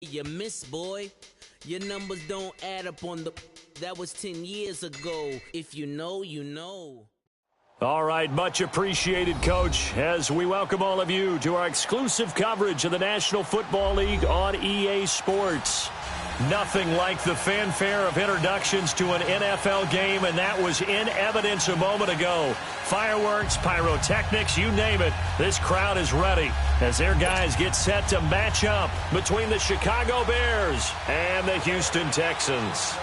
You miss, boy. Your numbers don't add up on the... That was 10 years ago. If you know, you know. All right, much appreciated, Coach, as we welcome all of you to our exclusive coverage of the National Football League on EA Sports. Nothing like the fanfare of introductions to an NFL game, and that was in evidence a moment ago. Fireworks, pyrotechnics, you name it. This crowd is ready as their guys get set to match up between the Chicago Bears and the Houston Texans.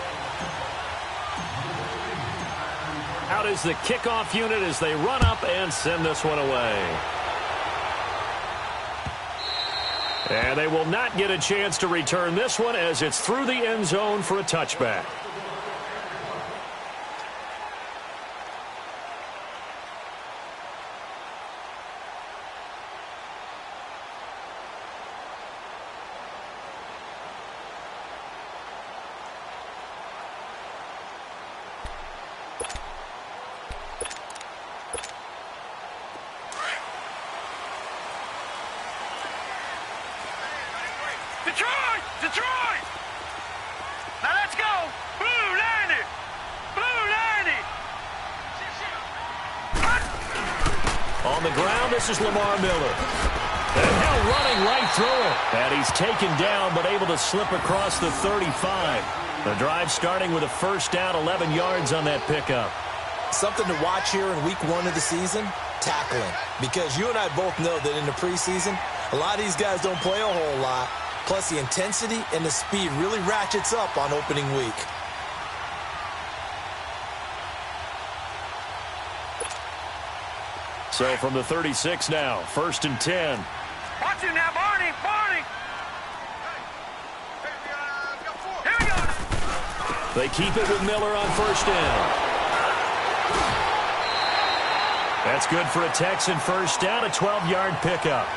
Out is the kickoff unit as they run up and send this one away. And they will not get a chance to return this one as it's through the end zone for a touchback. Detroit! Now let's go! Blue 90! Blue 90! On the ground, this is Lamar Miller. And now running right through it. And he's taken down, but able to slip across the 35. The drive starting with a first down, 11 yards on that pickup. Something to watch here in week 1 of the season, tackling. Because you and I both know that in the preseason, a lot of these guys don't play a whole lot. Plus, the intensity and the speed really ratchets up on opening week. So from the 36 now, 1st and 10. Watch him now, Barney! Barney! Here we go! They keep it with Miller on first down. That's good for a Texan first down, a 12-yard pickup.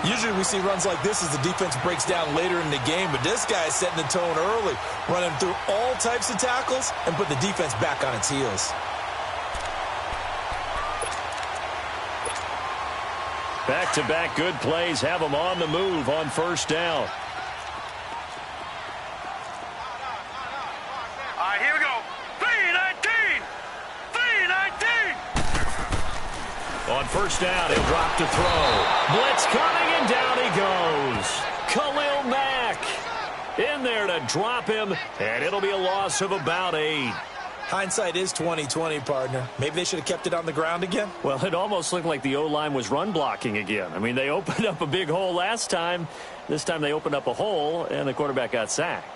Usually we see runs like this as the defense breaks down later in the game, but this guy is setting the tone early, running through all types of tackles and put the defense back on its heels. Back-to-back good plays have them on the move on first down. All right, here we go. 3-19! 3-19! On first down, he'll drop to throw. Blitz coming, and down he goes. Khalil Mack in there to drop him, and it'll be a loss of about 8. Hindsight is 20/20, partner. Maybe they should have kept it on the ground again. Well, it almost looked like the O-line was run blocking again. I mean, they opened up a big hole last time. This time they opened up a hole, and the quarterback got sacked.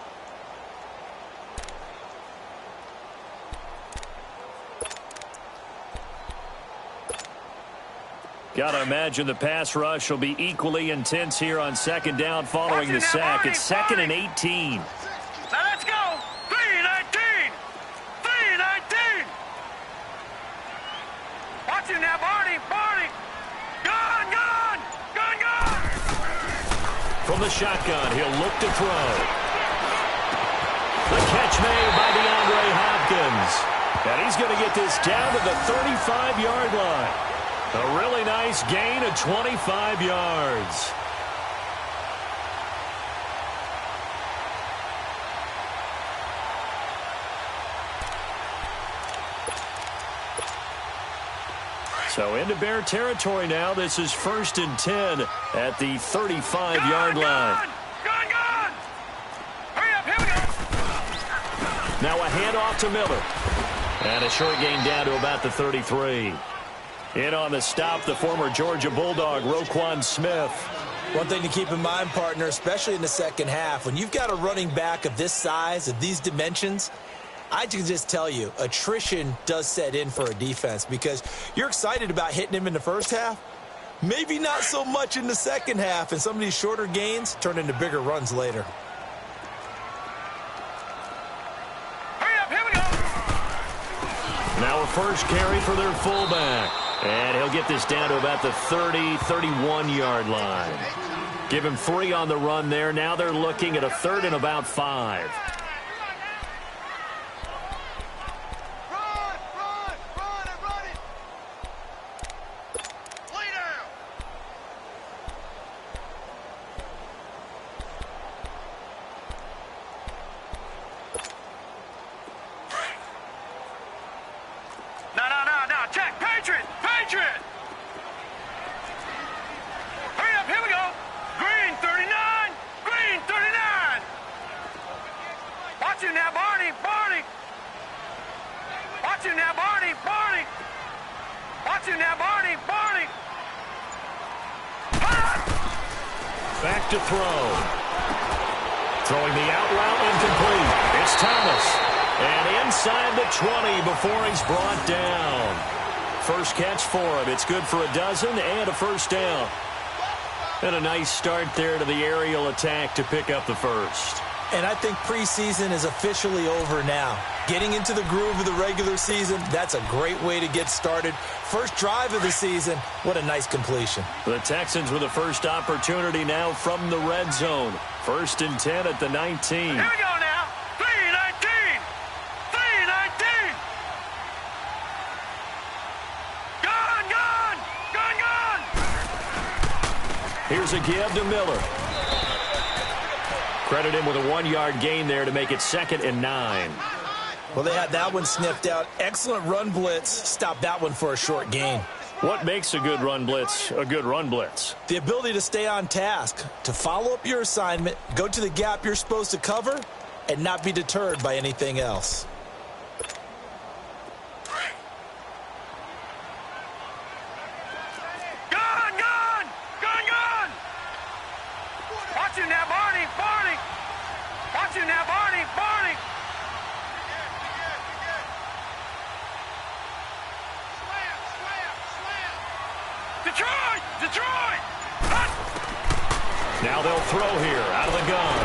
Got to imagine the pass rush will be equally intense here on second down following the sack. It's 2nd and 18. Now let's go! 3-19! 3-19! Watch him now, Barney! Barney! Gone! Gone! Gone! Gone! From the shotgun, he'll look to throw. The catch made by DeAndre Hopkins. And he's going to get this down to the 35-yard line. A really nice gain of 25 yards. So into Bear territory now. This is 1st and 10 at the 35-yard line. Gone! Gone! Hurry up, here we go! Now a handoff to Miller. And a short gain down to about the 33. In on the stop, the former Georgia Bulldog, Roquan Smith. One thing to keep in mind, partner, especially in the second half, when you've got a running back of this size, of these dimensions, I can just tell you, attrition does set in for a defense because you're excited about hitting him in the first half. Maybe not so much in the second half, and some of these shorter gains turn into bigger runs later. Hurry up, here we go! Now a first carry for their fullback. And he'll get this down to about the 30, 31-yard line. Give him 3 on the run there. Now they're looking at a 3rd and about 5. Watch you now, Barney. Barney. Back to throw. Throwing the out route incomplete. It's Thomas. And inside the 20 before he's brought down. First catch for him. It's good for a dozen and a first down. And a nice start there to the aerial attack to pick up the first. And I think preseason is officially over now. Getting into the groove of the regular season, that's a great way to get started. First drive of the season, what a nice completion. The Texans with the first opportunity now from the red zone. 1st and 10 at the 19. Here we go now. 3-19. 3-19. Gone, gone. Gone, gone. Here's a give to Miller. Credit him with a 1-yard gain there to make it 2nd and 9. Well, they had that one sniffed out. Excellent run blitz. Stopped that one for a short gain. What makes a good run blitz a good run blitz? The ability to stay on task, to follow up your assignment, go to the gap you're supposed to cover, and not be deterred by anything else. Gone, gone. Gone, gone. Watch you now, Barney. Barney. Watch you now, Barney. Barney. Detroit! Detroit! Now they'll throw here out of the gun.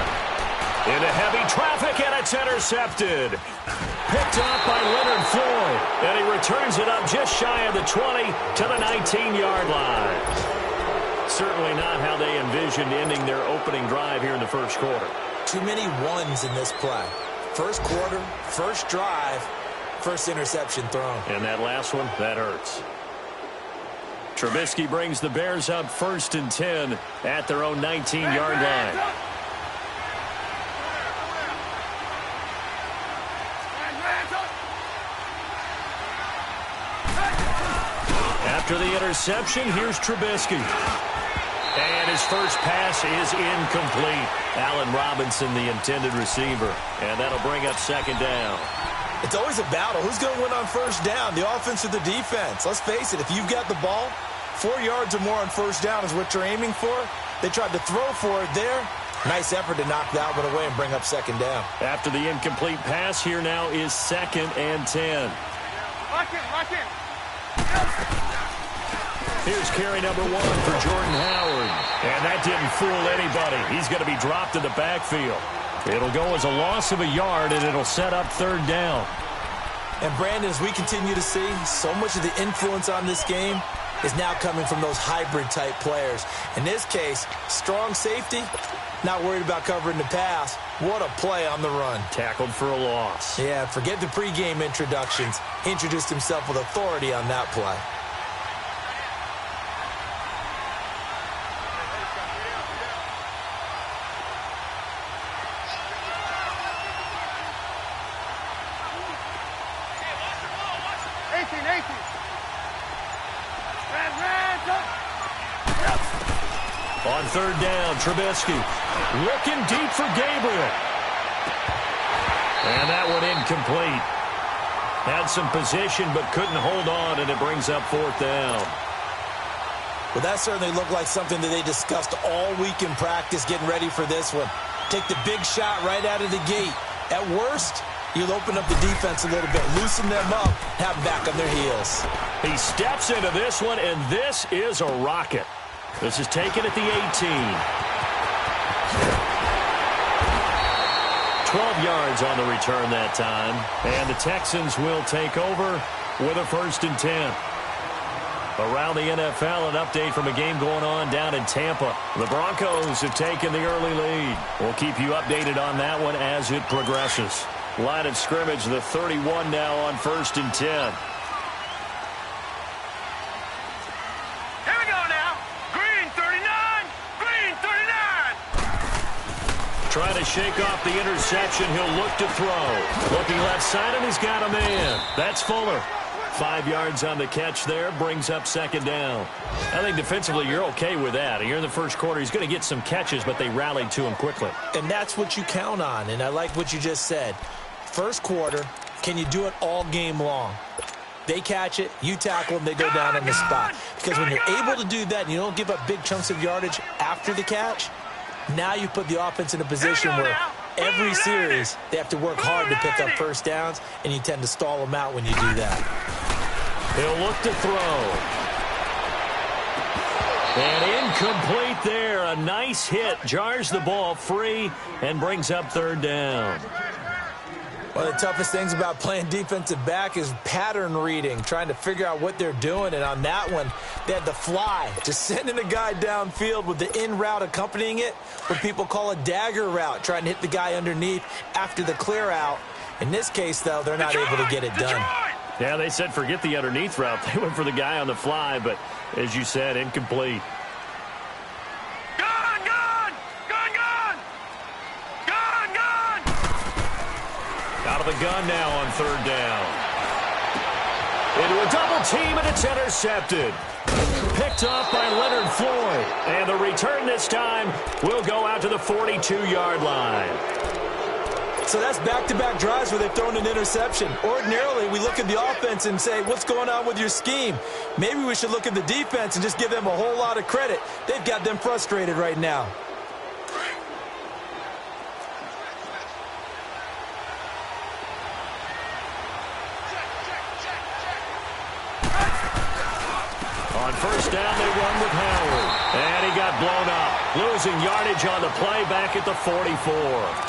Into heavy traffic, and it's intercepted. Picked up by Leonard Floyd, and he returns it up just shy of the 20 to the 19-yard line. Certainly not how they envisioned ending their opening drive here in the first quarter. Too many ones in this play. First quarter, first drive, first interception thrown. And that last one, that hurts. Trubisky brings the Bears up 1st and 10 at their own 19-yard line. After the interception, here's Trubisky. And his first pass is incomplete. Allen Robinson, the intended receiver. And that'll bring up 2nd down. It's always a battle. Who's going to win on first down, the offense or the defense? Let's face it, if you've got the ball, 4 yards or more on first down is what you're aiming for. They tried to throw for it there. Nice effort to knock that one away and bring up 2nd down. After the incomplete pass, here now is 2nd and 10. Lock in, lock in. Here's carry number 1 for Jordan Howard. And that didn't fool anybody. He's going to be dropped in the backfield. It'll go as a loss of a yard, and it'll set up 3rd down. And, Brandon, as we continue to see, so much of the influence on this game is now coming from those hybrid-type players. In this case, strong safety, not worried about covering the pass. What a play on the run. Tackled for a loss. Yeah, forget the pregame introductions. Introduced himself with authority on that play. On 3rd down, Trubisky looking deep for Gabriel. And that one incomplete. Had some position but couldn't hold on, and it brings up 4th down. Well, that certainly looked like something that they discussed all week in practice getting ready for this one. Take the big shot right out of the gate. At worst, you'll open up the defense a little bit, loosen them up, have them back on their heels. He steps into this one, and this is a rocket. This is taken at the 18. 12 yards on the return that time. And the Texans will take over with a 1st and 10. Around the NFL, an update from a game going on down in Tampa. The Broncos have taken the early lead. We'll keep you updated on that one as it progresses. Line of scrimmage, the 31 now on 1st and 10. Trying to shake off the interception. He'll look to throw. Looking left side, and he's got a man. That's Fuller. 5 yards on the catch there. Brings up 2nd down. I think defensively you're okay with that. Here in the first quarter, he's going to get some catches, but they rallied to him quickly. And that's what you count on, and I like what you just said. First quarter, can you do it all game long? They catch it, you tackle them, they go down on the spot. Because when you're able to do that and you don't give up big chunks of yardage after the catch, now you put the offense in a position where every series they have to work hard to pick up first downs, and you tend to stall them out when you do that. He'll look to throw. And incomplete there. A nice hit. Jars the ball free and brings up third down. One of the toughest things about playing defensive back is pattern reading, trying to figure out what they're doing. And on that one, they had the fly, just sending a guy downfield with the in route accompanying it, what people call a dagger route, trying to hit the guy underneath after the clear out. In this case, though, they're not able to get it done. Yeah, they said forget the underneath route. They went for the guy on the fly, but as you said, incomplete. Out of the gun now on third down. Into a double team, and it's intercepted. Picked off by Leonard Floyd. And the return this time will go out to the 42-yard line. So that's back-to-back drives where they've thrown an interception. Ordinarily, we look at the offense and say, what's going on with your scheme? Maybe we should look at the defense and just give them a whole lot of credit. They've got them frustrated right now. On first down, they run with Howard. And he got blown up. Losing yardage on the play back at the 44.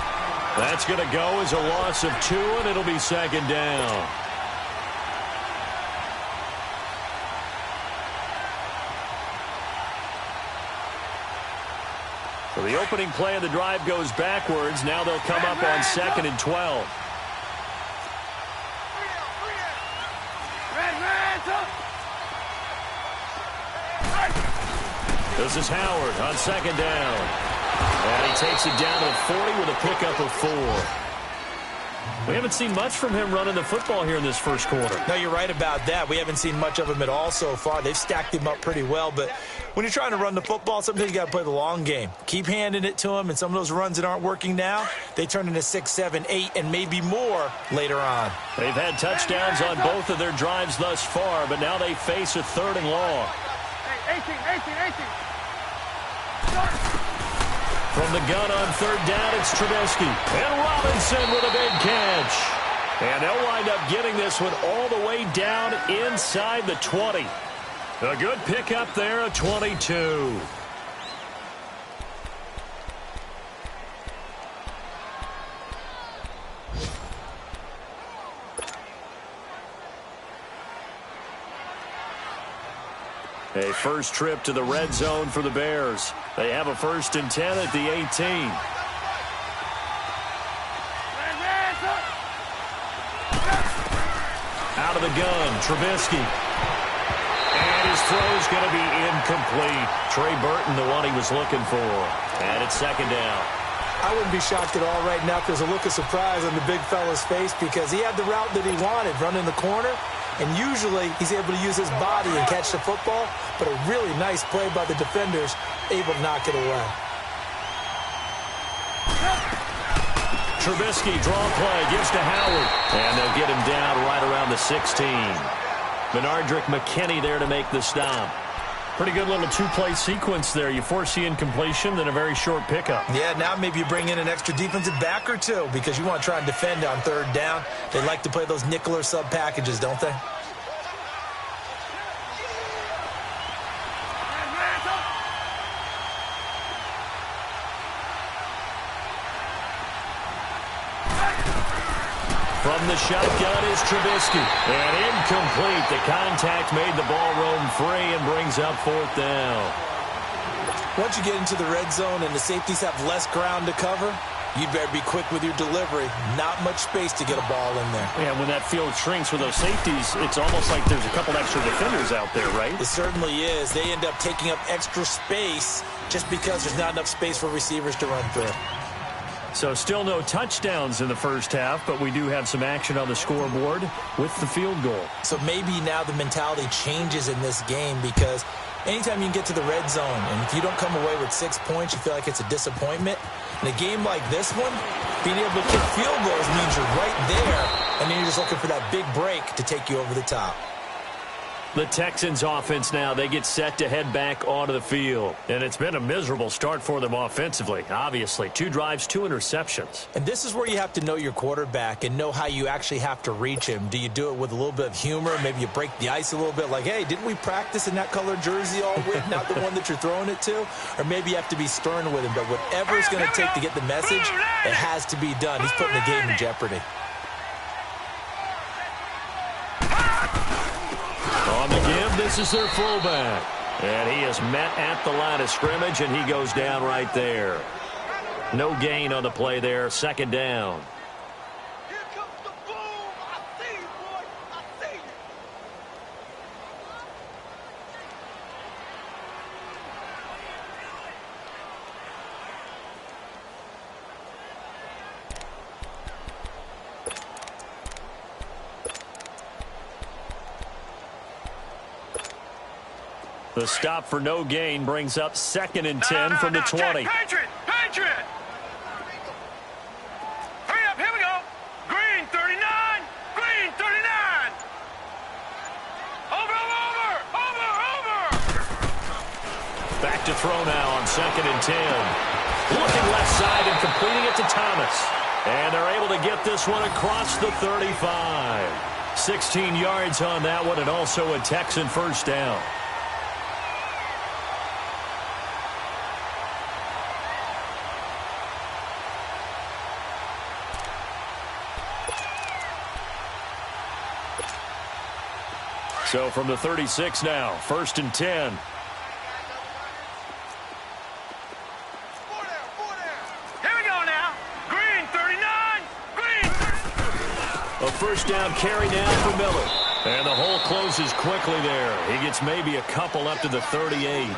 That's going to go as a loss of 2, and it'll be second down. So the opening play of the drive goes backwards. Now they'll come up on 2nd and 12. This is Howard on second down. And he takes it down to the 40 with a pickup of 4. We haven't seen much from him running the football here in this first quarter. No, you're right about that. We haven't seen much of him at all so far. They've stacked him up pretty well, but when you're trying to run the football, sometimes you got to play the long game. Keep handing it to him, and some of those runs that aren't working now, they turn into 6, 7, 8, and maybe more later on. They've had touchdowns on both of their drives thus far, but now they face a 3rd and long. 18. From the gun on third down, it's Trubisky. And Robinson with a big catch. And they'll wind up getting this one all the way down inside the 20. A good pickup there at 22. A first trip to the red zone for the Bears. They have a 1st and 10 at the 18. Out of the gun, Trubisky. And his throw's going to be incomplete. Trey Burton, the one he was looking for. And it's second down. I wouldn't be shocked at all right now if there's a look of surprise on the big fella's face because he had the route that he wanted, running the corner. And usually he's able to use his body and catch the football, but a really nice play by the defenders, able to knock it away. Trubisky, draw play, gives to Howard. And they'll get him down right around the 16. Benardrick McKinney there to make the stop. Pretty good little 2-play sequence there. You force the incompletion, then a very short pickup. Yeah, now maybe you bring in an extra defensive back or two because you want to try and defend on third down. They like to play those nickel or sub packages, don't they? From the shotgun is Trubisky. And incomplete. The contact made the ball roam free and brings up 4th down. Once you get into the red zone and the safeties have less ground to cover, you better be quick with your delivery. Not much space to get a ball in there. Yeah, when that field shrinks with those safeties, it's almost like there's a couple extra defenders out there, right? It certainly is. They end up taking up extra space just because there's not enough space for receivers to run through. So still no touchdowns in the first half, but we do have some action on the scoreboard with the field goal. So maybe now the mentality changes in this game because anytime you can get to the red zone and if you don't come away with 6 points, you feel like it's a disappointment. In a game like this one, being able to kick field goals means you're right there And then you're just looking for that big break to take you over the top. The Texans offense now, they get set to head back onto the field. And it's been a miserable start for them offensively, obviously. 2 drives, 2 interceptions. And this is where you have to know your quarterback and know how you actually have to reach him. Do you do it with a little bit of humor? Maybe you break the ice a little bit like, hey, didn't we practice in that color jersey all week, not the one that you're throwing it to? Or maybe you have to be stern with him. But whatever it's going to take to get the message, it has to be done. He's putting the game in jeopardy. On the give, this is their fullback. And he is met at the line of scrimmage, and he goes down right there. No gain on the play there, 2nd down. Here comes the boom. I see you, boy. I see you. The stop for no gain brings up 2nd and 10 from the 20. Check, Patriot! Patriot! Hurry up, here we go. Green 39. Green 39. Over. Back to throw now on 2nd and 10. Looking left side and completing it to Thomas. And they're able to get this one across the 35. 16 yards on that one, and also a Texan first down. So from the 36 now, 1st and 10. Here we go now. Green 39. Green 39. A first down carry now for Miller. And the hole closes quickly there. He gets maybe a couple up to the 38.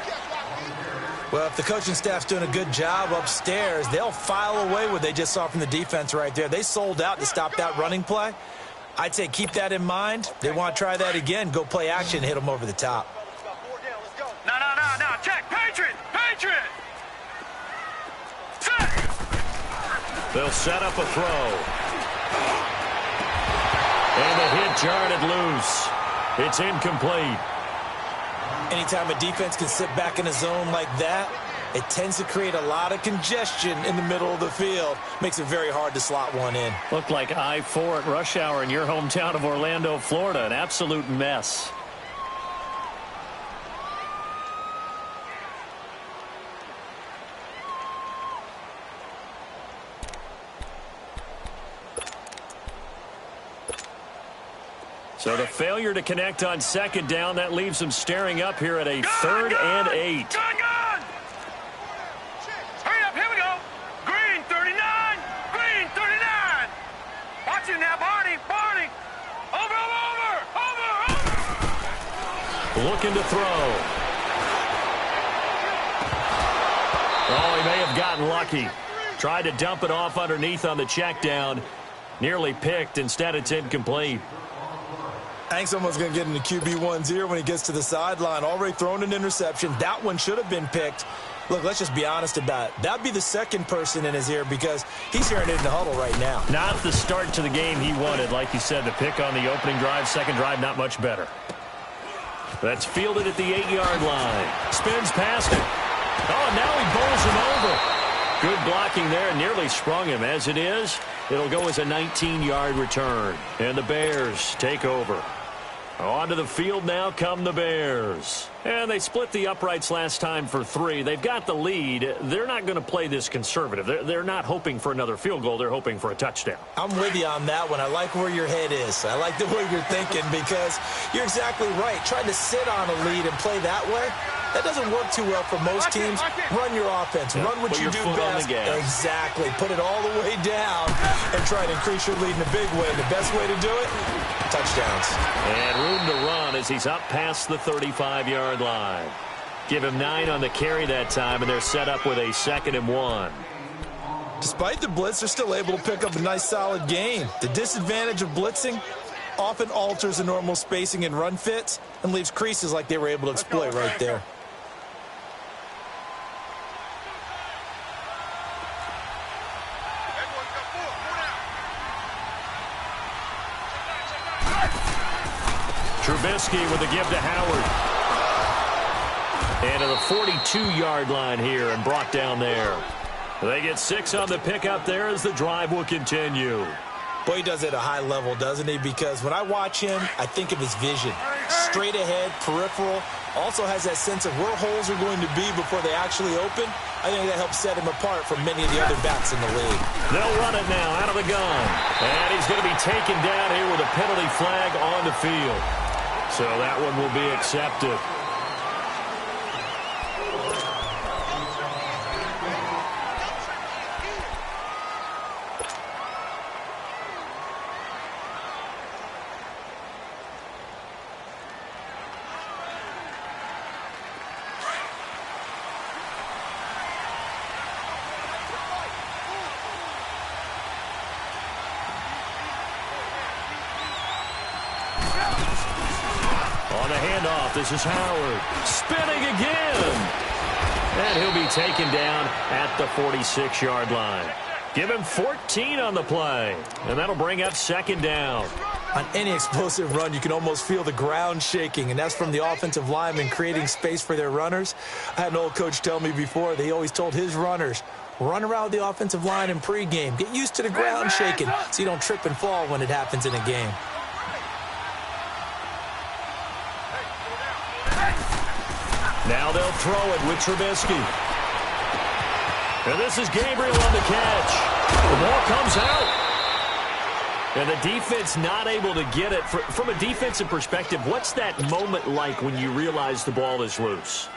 Well, if the coaching staff's doing a good job upstairs, they'll file away what they just saw from the defense right there. They sold out to stop that running play. I'd say keep that in mind. They want to try that again. Go play action, hit them over the top. No. Check. Patriot. Set. They'll set up a throw. And the hit jarred it loose. It's incomplete. Anytime a defense can sit back in a zone like that, it tends to create a lot of congestion in the middle of the field. Makes it very hard to slot one in. Looked like I-4 at rush hour in your hometown of Orlando, Florida. An absolute mess. So the failure to connect on 2nd down, that leaves them staring up here at a 3rd and 8. Gun! Hurry up, here we go. Green 39. Green 39. Watch it now, Barney. Over. Looking to throw. Oh, he may have gotten lucky. Tried to dump it off underneath on the check down. Nearly picked. Instead, it's incomplete. I think someone's going to get in the QB1's ear when he gets to the sideline. Already thrown an interception. That one should have been picked. Look, let's just be honest about it. That'd be the 2nd person in his ear because he's hearing it in the huddle right now. Not the start to the game he wanted. Like you said, the pick on the opening drive, 2nd drive, not much better. That's fielded at the 8-yard line. Spins past it. Oh, now he bowls him over. Good blocking there. Nearly sprung him. As it is, it'll go as a 19-yard return. And the Bears take over. Onto the field now come the Bears. And they split the uprights last time for 3. They've got the lead. They're not going to play this conservative. They're not hoping for another field goal. They're hoping for a touchdown. I'm with you on that one. I like where your head is. I like the way you're thinking because you're exactly right. Trying to sit on a lead and play that way, that doesn't work too well for most teams. Run your offense. Run what you do best. Exactly. Put it all the way down and try to increase your lead in a big way. The best way to do it, touchdowns. And room to run as he's up past the 35-yard line. Give him 9 on the carry that time, and they're set up with a 2nd and 1. Despite the blitz, they're still able to pick up a nice, solid gain. The disadvantage of blitzing often alters the normal spacing and run fits and leaves creases like they were able to exploit right there. Trubisky with a give to Howard. And to the 42-yard line here and brought down there. They get 6 on the pickup there as the drive will continue. Boy, he does it at a high level, doesn't he? Because when I watch him, I think of his vision. Straight ahead, peripheral. Also has that sense of where holes are going to be before they actually open. I think that helps set him apart from many of the other backs in the league. They'll run it now out of the gun. And he's going to be taken down here with a penalty flag on the field. So that one will be accepted. On the handoff, this is Howard. Spinning again. And he'll be taken down at the 46-yard line. Give him 14 on the play. And that'll bring up second down. On any explosive run, you can almost feel the ground shaking, and that's from the offensive linemen creating space for their runners. I had an old coach tell me before, they always told his runners, run around the offensive line in pregame. Get used to the ground shaking so you don't trip and fall when it happens in a game. Now they'll throw it with Trubisky. And this is Gabriel on the catch. The ball comes out. And the defense not able to get it. From a defensive perspective, what's that moment like when you realize the ball is loose?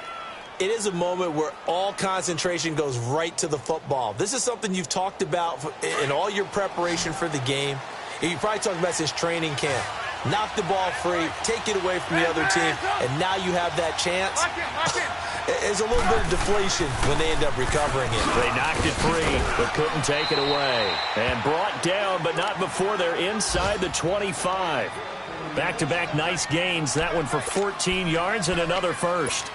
It is a moment where all concentration goes right to the football. This is something you've talked about in all your preparation for the game. And you probably talked about since training camp. Knock the ball free, take it away from the other team, and now you have that chance. There's a little bit of deflation when they end up recovering it. They knocked it free, but couldn't take it away. And brought down, but not before they're inside the 25. Back-to-back nice gains. That one for 14 yards and another first.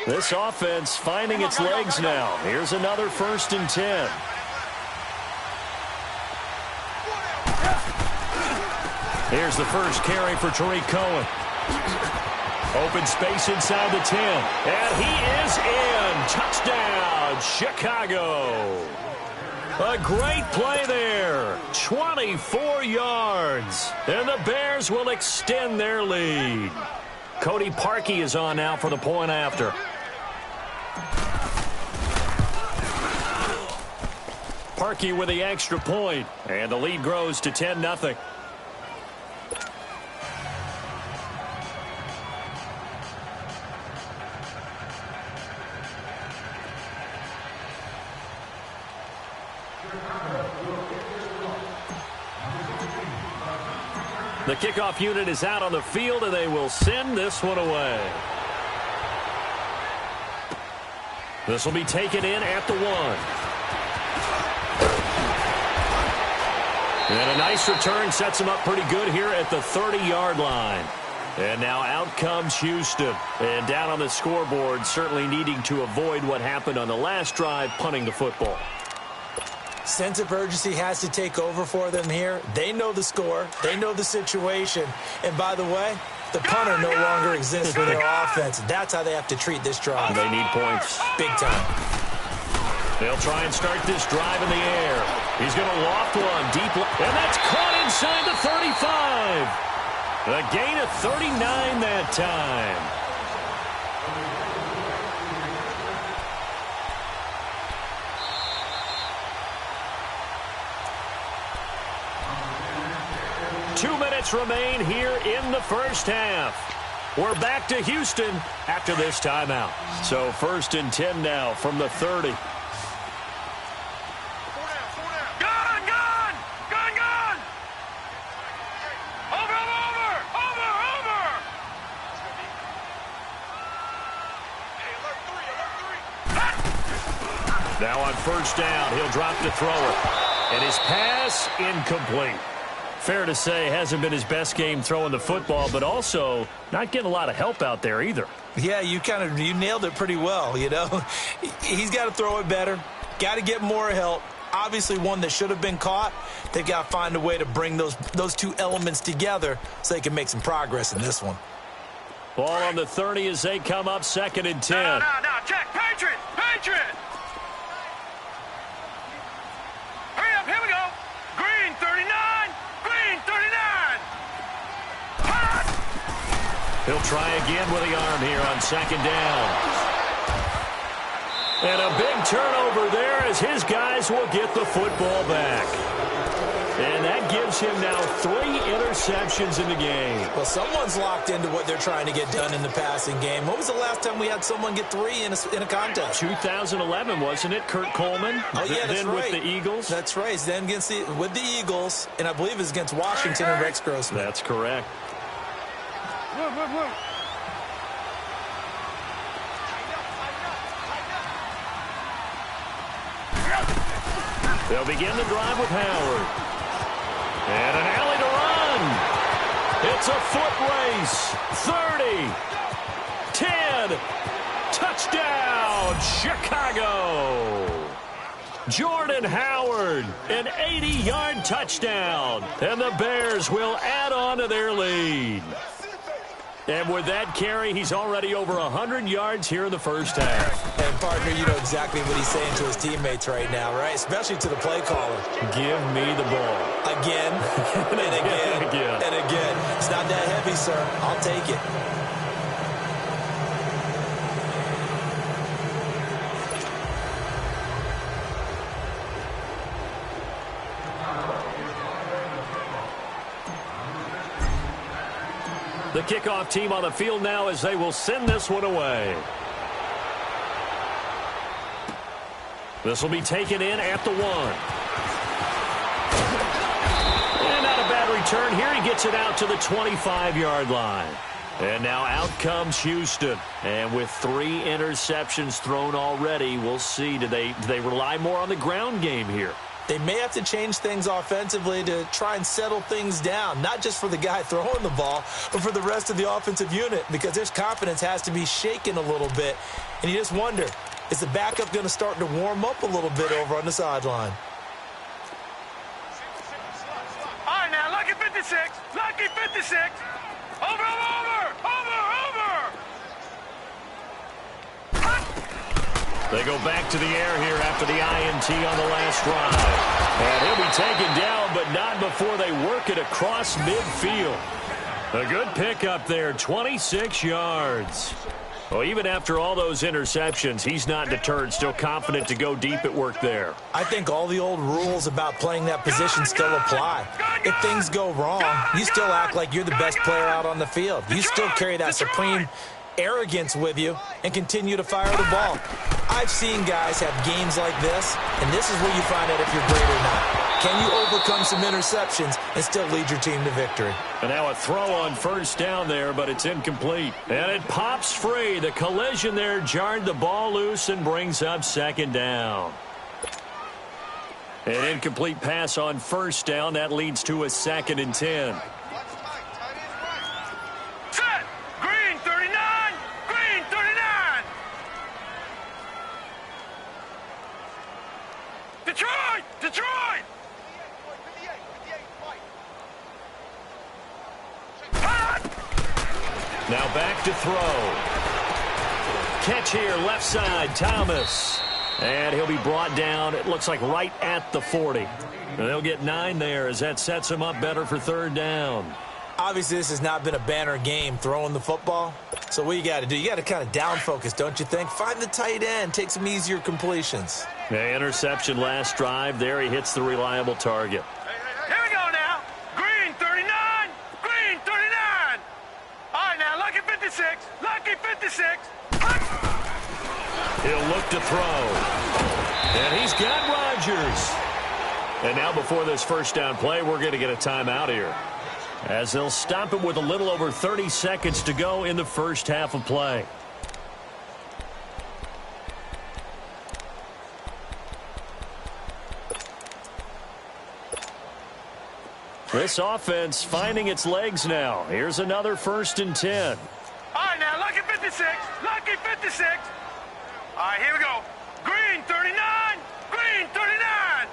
This offense finding its legs now. Here's another 1st and 10. Here's the first carry for Tariq Cohen. Open space inside the 10. And he is in. Touchdown, Chicago. A great play there. 24 yards. And the Bears will extend their lead. Cody Parkey is on now for the point after. Parkey with the extra point, and the lead grows to 10-0. The kickoff unit is out on the field, and they will send this one away. This will be taken in at the 1. And a nice return sets him up pretty good here at the 30-yard line. And now out comes Houston. And down on the scoreboard, certainly needing to avoid what happened on the last drive, punting the football. Sense of urgency has to take over for them here. They know the score. They know the situation. And by the way, the punter no longer exists for their offense. That's how they have to treat this drive. They need points. Big time. They'll try and start this drive in the air. He's going to loft one deep. And that's caught inside the 35. A gain of 39 that time. Two minutes remain here in the first half. We're back to Houston after this timeout. So 1st and 10 now from the 30. Now on 1st down, he'll drop to throw it. And his pass incomplete. Fair to say, hasn't been his best game throwing the football, but also not getting a lot of help out there either. Yeah, you nailed it pretty well, you know. He's got to throw it better, got to get more help. Obviously one that should have been caught. They've got to find a way to bring those two elements together so they can make some progress in this one. Ball on the 30 as they come up 2nd and 10. No, check. Patriot! Hurry up, here we go. Green 39! Green 39! Hot! He'll try again with the arm here on 2nd down. And a big turnover there as his guys will get the football back. And that gives him now 3 interceptions in the game. Well, someone's locked into what they're trying to get done in the passing game. When was the last time we had someone get 3 in a contest? 2011, wasn't it? Kurt Coleman. Oh, yeah, that's then right. with the Eagles. That's right. Then with the Eagles, and I believe it was against Washington and Rex Grossman. That's correct. They'll begin the drive with Howard. And an alley to run. It's a foot race. 30. 10. Touchdown, Chicago. Jordan Howard, an 80-yard touchdown. And the Bears will add on to their lead. And with that carry, he's already over 100 yards here in the first half. And, partner, you know exactly what he's saying to his teammates right now, right? Especially to the play caller. Give me the ball. Again, and again, and again. It's not that heavy, sir. I'll take it. The kickoff team on the field now as they will send this one away. This will be taken in at the 1. And not a bad return here. He gets it out to the 25-yard line. And now out comes Houston. And with 3 interceptions thrown already, we'll see. Do they rely more on the ground game here? They may have to change things offensively to try and settle things down, not just for the guy throwing the ball, but for the rest of the offensive unit, because their confidence has to be shaken a little bit. And you just wonder, is the backup going to start to warm up a little bit over on the sideline? All right, now, lucky 56. Lucky 56. Over. They go back to the air here after the INT on the last drive. And he'll be taken down, but not before they work it across midfield. A good pickup there, 26 yards. Well, even after all those interceptions, he's not deterred, still confident to go deep at work there. I think all the old rules about playing that position still apply. If things go wrong, you still act like you're the best player out on the field. You still carry that supreme arrogance with you and continue to fire the ball. I've seen guys have games like this, and this is where you find out if you're great or not. Can you overcome some interceptions and still lead your team to victory? And now a throw on first down there, but it's incomplete. And it pops free. The collision there jarred the ball loose and brings up 2nd down. An incomplete pass on first down. That leads to a 2nd and 10. Set! Green 39! Green 39! Detroit! Detroit! Now back to throw. Catch here, left side, Thomas. And he'll be brought down, it looks like right at the 40. And they'll get 9 there as that sets him up better for 3rd down. Obviously, this has not been a banner game throwing the football. So what you got to do, you got to kind of down focus, don't you think? Find the tight end, take some easier completions. Yeah, interception last drive. There he hits the reliable target. Here we go now. Green 39! Green 39! All right, now, lucky 56. Lucky 56. He'll look to throw. And he's got Rodgers. And now before this first down play, we're going to get a timeout here, as they'll stop it with a little over 30 seconds to go in the first half of play. This offense finding its legs now. Here's another 1st and 10. All right, now, lucky 56. Lucky 56. All right, here we go. Green 39. Green 39.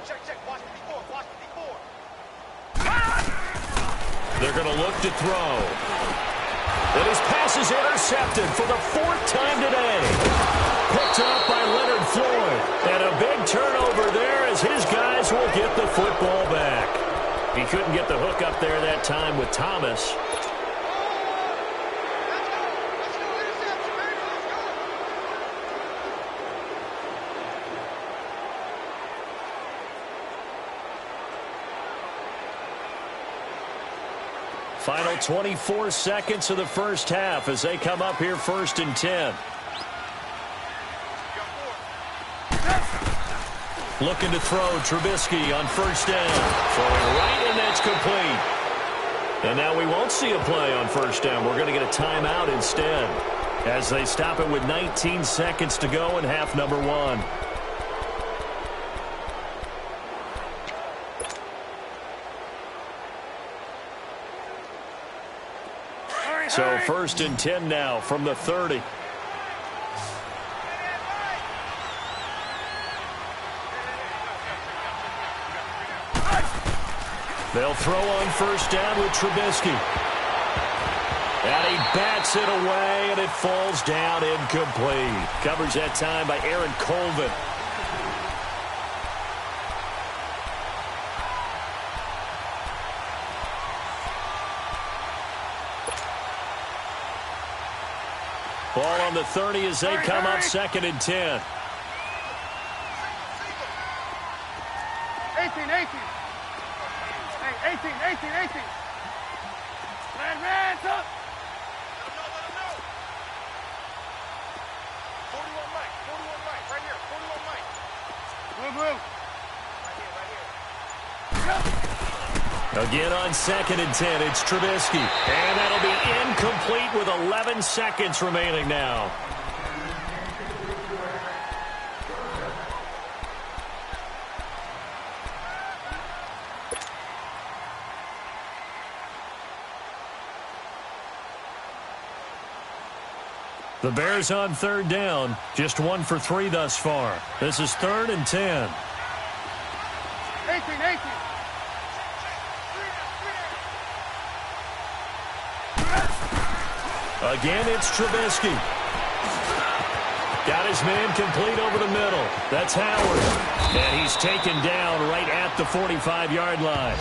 Check. Watch the D4. Watch the D4. They're going to look to throw. And his pass is intercepted for the 4th time today. Picked up by Leonard Floyd. And a big turnover there as his guys will get the football back. He couldn't get the hook up there that time with Thomas. Final 24 seconds of the first half as they come up here 1st and 10. Looking to throw Trubisky on 1st down. Throwing right, and that's complete. And now we won't see a play on 1st down. We're going to get a timeout instead as they stop it with 19 seconds to go in half number 1. So 1st and 10 now from the 30. They'll throw on 1st down with Trubisky. And he bats it away, and it falls down incomplete. Coverage that time by Aaron Colvin. Ball on the 30 as they come up 2nd and 10. 18. Hey, 18. Hands up. Let him know. 41 Mike. Right here. 41 Mike. Blue. Right here. Again on 2nd and 10, it's Trubisky. And that'll be incomplete with 11 seconds remaining now. The Bears on 3rd down, just 1 for 3 thus far. This is 3rd and 10. 18. Again, it's Trubisky. Got his man complete over the middle. That's Howard. And he's taken down right at the 45-yard line.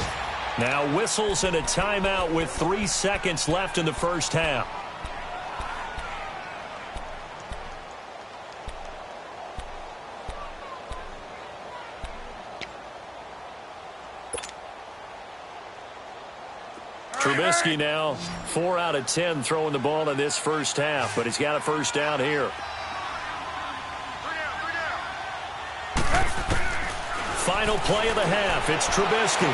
Now whistles and a timeout with 3 seconds left in the first half. Trubisky now 4 out of 10 throwing the ball in this first half, but he's got a 1st down here. Final play of the half. It's Trubisky.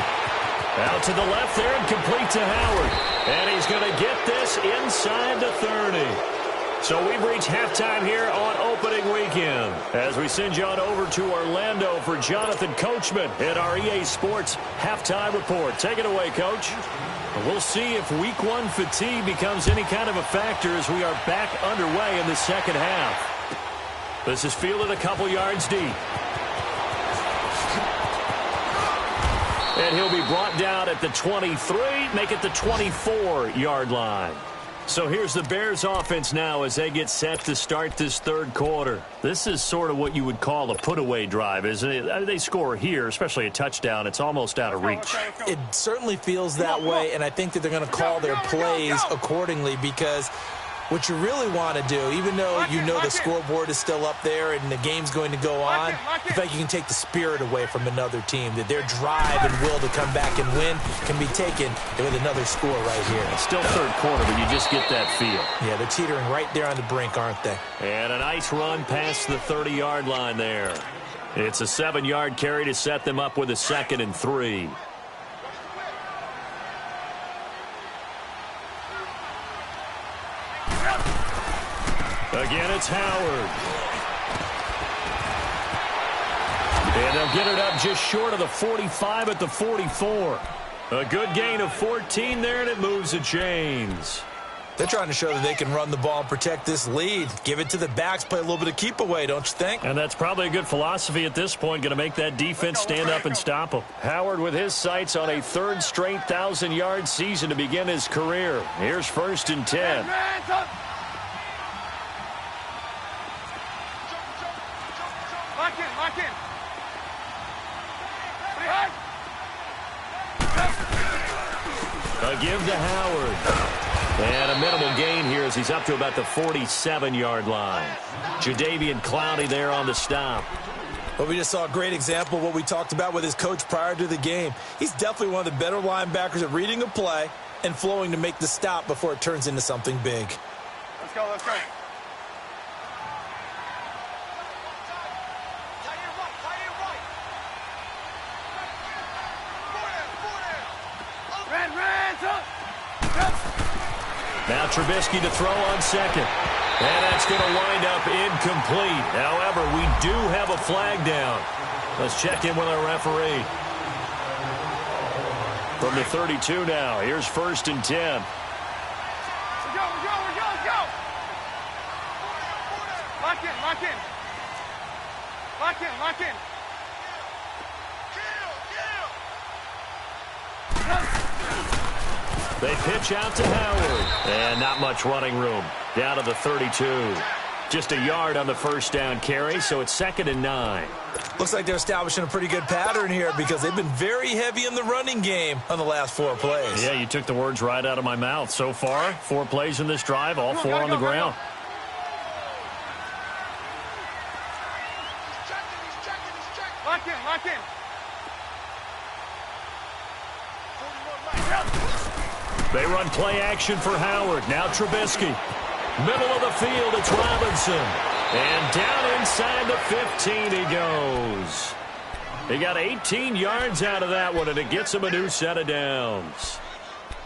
Out to the left there and complete to Howard. And he's going to get this inside the 30. So we've reached halftime here on opening weekend as we send you on over to Orlando for Jonathan Coachman at our EA Sports Halftime Report. Take it away, Coach. We'll see if Week 1 fatigue becomes any kind of a factor as we are back underway in the second half. This is fielded a couple yards deep. And he'll be brought down at the 23, make it the 24-yard line. So here's the Bears offense now as they get set to start this 3rd quarter. This is sort of what you would call a put-away drive, isn't it? They score here, especially a touchdown. It's almost out of reach. It certainly feels that way, and I think that they're going to call their plays accordingly because what you really want to do, even though you know the scoreboard is still up there and the game's going to go on, I think you can take the spirit away from another team, that their drive and will to come back and win can be taken with another score right here. It's still 3rd quarter, but you just get that feel. Yeah, they're teetering right there on the brink, aren't they? And a nice run past the 30-yard line there. It's a 7-yard carry to set them up with a 2nd and 3. Again, it's Howard. And they'll get it up just short of the 45 at the 44. A good gain of 14 there, and it moves the chains. They're trying to show that they can run the ball and protect this lead. Give it to the backs, play a little bit of keep away, don't you think? And that's probably a good philosophy at this point, going to make that defense stand up and stop them. Howard with his sights on a third straight 1,000-yard season to begin his career. Here's 1st and 10. Lock in. A give to Howard. And a minimal gain here as he's up to about the 47-yard line. Jadeveon Clowney there on the stop. Well, we just saw a great example of what we talked about with his coach prior to the game. He's definitely one of the better linebackers at reading a play and flowing to make the stop before it turns into something big. Let's go. Now Trubisky to throw on second. And that's going to wind up incomplete. However, we do have a flag down. Let's check in with our referee. From the 32 now, here's 1st and 10. Let's go. Lock in. They pitch out to Howard. And not much running room. Down to the 32. Just a yard on the first down carry, so it's 2nd and 9. Looks like they're establishing a pretty good pattern here because they've been very heavy in the running game on the last 4 plays. Yeah, you took the words right out of my mouth. So far, 4 plays in this drive, all 4 on the ground. Lock in. They run play action for Howard. Now Trubisky. Middle of the field, it's Robinson. And down inside the 15 he goes. He got 18 yards out of that one, and it gets him a new set of downs.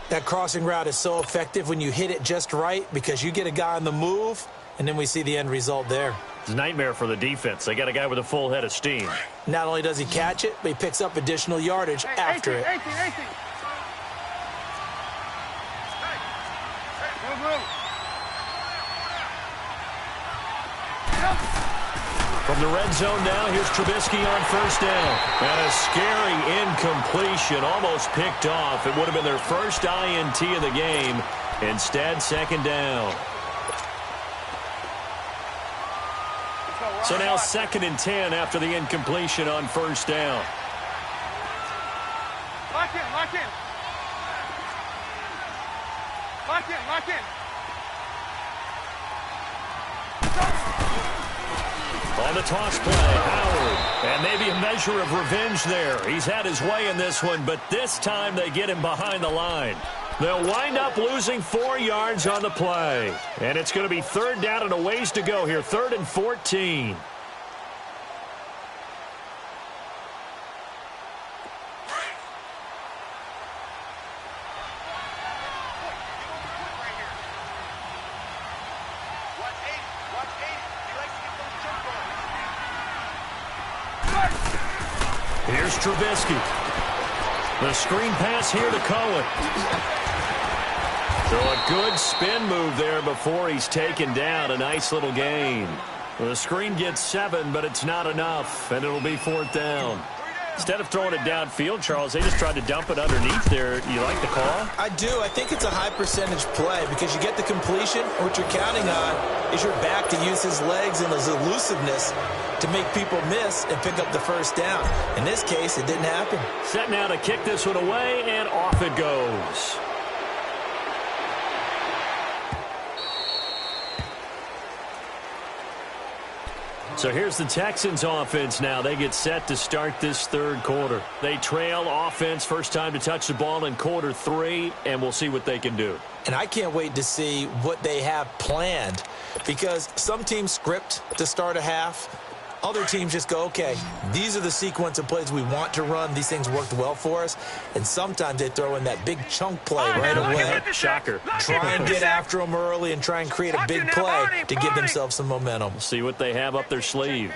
That crossing route is so effective when you hit it just right because you get a guy on the move, and then we see the end result there. It's a nightmare for the defense. They got a guy with a full head of steam. Not only does he catch it, but he picks up additional yardage after it. 18. From the red zone now, here's Trubisky on 1st down. And a scary incompletion, almost picked off. It would have been their first INT of the game. Instead, 2nd down. So now 2nd and 10 after the incompletion on 1st down. Lock in. On the toss play, Howard. And maybe a measure of revenge there. He's had his way in this one, but this time they get him behind the line. They'll wind up losing 4 yards on the play. And it's going to be 3rd down and a ways to go here. 3rd and 14. Here's Trubisky. The screen pass here to Cohen. So a good spin move there before he's taken down. A nice little gain. Well, the screen gets 7, but it's not enough, and it'll be 4th down. Instead of throwing it downfield, Charles, they just tried to dump it underneath there. You like the call? I do. I think it's a high percentage play because you get the completion. What you're counting on is your back to use his legs and his elusiveness to make people miss and pick up the 1st down. In this case, it didn't happen. Set now to kick this one away, and off it goes. So here's the Texans offense now. They get set to start this 3rd quarter. They trail offense, first time to touch the ball in quarter 3, and we'll see what they can do. And I can't wait to see what they have planned because some teams script to start a half. Other teams just go, okay, these are the sequence of plays we want to run. These things worked well for us. And sometimes they throw in that big chunk play right away. Shocker. Try and get after them early and try and create a big play to give themselves some momentum. See what they have up their sleeve.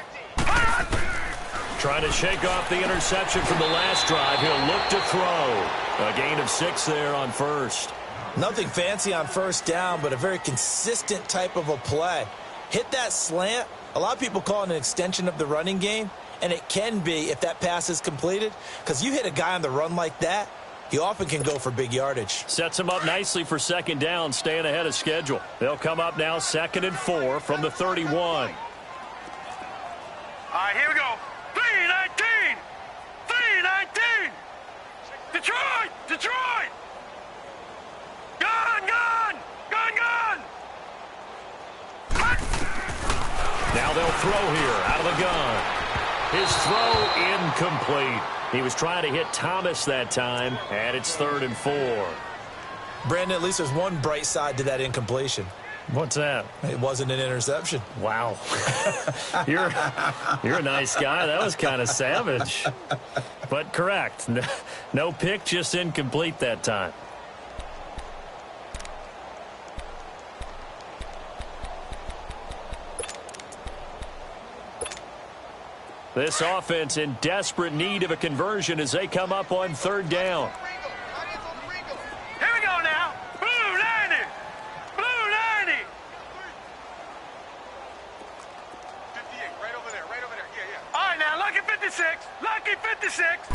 Trying to shake off the interception from the last drive. He'll look to throw. A gain of 6 there on first. Nothing fancy on first down, but a very consistent type of a play. Hit that slant. A lot of people call it an extension of the running game, and it can be if that pass is completed, because you hit a guy on the run like that, you often can go for big yardage. Sets him up nicely for second down, staying ahead of schedule. They'll come up now 2nd and 4 from the 31. All right, here we go. 3-19! 3-19! Detroit! Detroit! Gun! Gun! Gun! Gun! Now they'll throw here out of the gun. His throw incomplete. He was trying to hit Thomas that time, and it's 3rd and 4. Brandon, at least there's one bright side to that incompletion. What's that? It wasn't an interception. Wow. You're a nice guy. That was kind of savage. But correct. No pick, just incomplete that time. This offense in desperate need of a conversion as they come up on 3rd down. Here we go now. Blue 90. Blue 90. 58, right over there. Yeah. All right, now, lucky 56. Lucky 56.